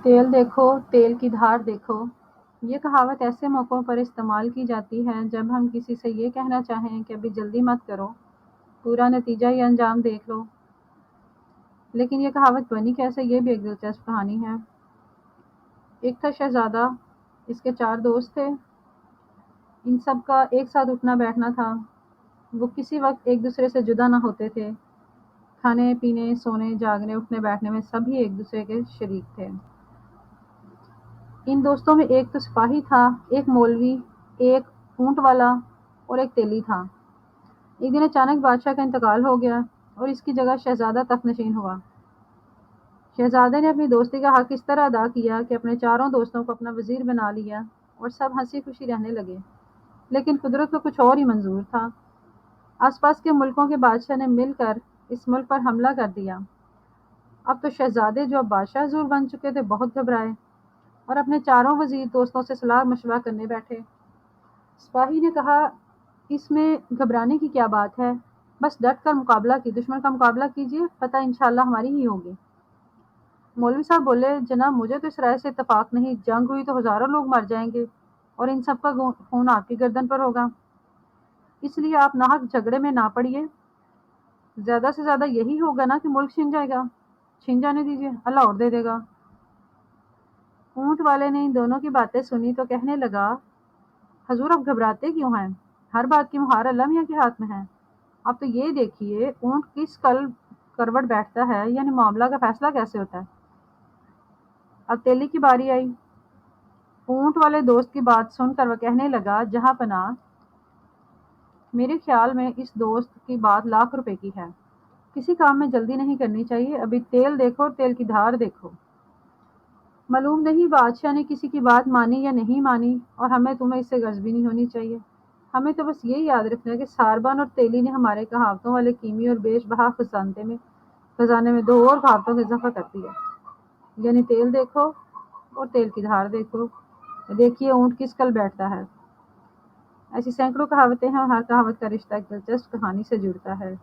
تیل دیکھو، تیل کی دھار دیکھو۔ یہ کہاوت ایسے موقعوں پر استعمال کی جاتی ہے جب ہم کسی سے یہ کہنا چاہیں کہ ابھی جلدی مت کرو، پورا نتیجہ یا انجام دیکھ لو۔ لیکن یہ کہاوت بنی کیسے، یہ بھی ایک دلچسپ کہانی ہے۔ ایک تھا شہزادہ، اس کے 4 دوست تھے۔ ان سب کا ایک ساتھ اٹھنا بیٹھنا تھا۔ وہ کسی وقت ایک دوسرے سے جدا نہ ہوتے تھے۔ کھانے پینے، سونے، جاگنے، اٹھنے بیٹھنے میں سب ہی ایک دوسرے کے شریک تھے۔ ان دوستوں میں ایک تو سپاہی تھا، ایک مولوی، ایک اونٹ والا اور ایک تیلی تھا۔ ایک دن اچانک بادشاہ کا انتقال ہو گیا اور اس کی جگہ شہزادہ تخت نشین ہوا۔ شہزادے نے اپنی دوستی کا حق اس طرح ادا کیا کہ اپنے 4 دوستوں کو اپنا وزیر بنا لیا اور سب ہنسی خوشی رہنے لگے۔ لیکن قدرت کو کچھ اور ہی منظور تھا۔ آس پاس کے ملکوں کے بادشاہ نے مل کر اس ملک پر حملہ کر دیا۔ اب تو شہزادے جو اب بادشاہ حضور بن چکے تھے بہت گھبرائے اور اپنے 4 وزیر دوستوں سے صلاح مشورہ کرنے بیٹھے۔ سپاہی نے کہا، اس میں گھبرانے کی کیا بات ہے، بس ڈٹ کر دشمن کا مقابلہ کیجیے، فتح انشاءاللہ ہماری ہی ہوگی۔ مولوی صاحب بولے، جناب مجھے تو اس رائے سے اتفاق نہیں، جنگ ہوئی تو ہزاروں لوگ مر جائیں گے اور ان سب کا خون آپ کی گردن پر ہوگا، اس لیے آپ ناحق جھگڑے میں نہ پڑیے۔ زیادہ سے زیادہ یہی ہوگا نا کہ ملک چھن جائے گا، چھن جانے دیجیے، اللہ اور دے دے گا۔ اونٹ والے نے ان دونوں کی باتیں سنی تو کہنے لگا، حضور اب گھبراتے کیوں ہیں، ہر بات کی مہار اللہ میاں کے ہاتھ میں ہے۔ اب تو یہ دیکھیے اونٹ کس کروٹ بیٹھتا ہے، یعنی معاملہ کا فیصلہ کیسے ہوتا ہے۔ اب تیلی کی باری آئی۔ اونٹ والے دوست کی بات سن کر وہ کہنے لگا، جہاں پناہ، میرے خیال میں اس دوست کی بات ₹1,00,000 کی ہے۔ کسی کام میں جلدی نہیں کرنی چاہیے، ابھی تیل دیکھو، تیل کی دھار دیکھو۔ معلوم نہیں بادشاہ نے کسی کی بات مانی یا نہیں مانی، اور ہمیں تمہیں اس سے غرض بھی نہیں ہونی چاہیے۔ ہمیں تو بس یہی یاد رکھنا ہے کہ ساربان اور تیلی نے ہمارے کہاوتوں والے قیمتی اور بیش بہا خزانے میں 2 اور کہاوتوں کا اضافہ کر دیا، یعنی تیل دیکھو اور تیل کی دھار دیکھو، دیکھیے اونٹ کس کل بیٹھتا ہے۔ ایسی سینکڑوں کہاوتیں ہیں اور ہر کہاوت کا رشتہ ایک دلچسپ کہانی سے جڑتا ہے۔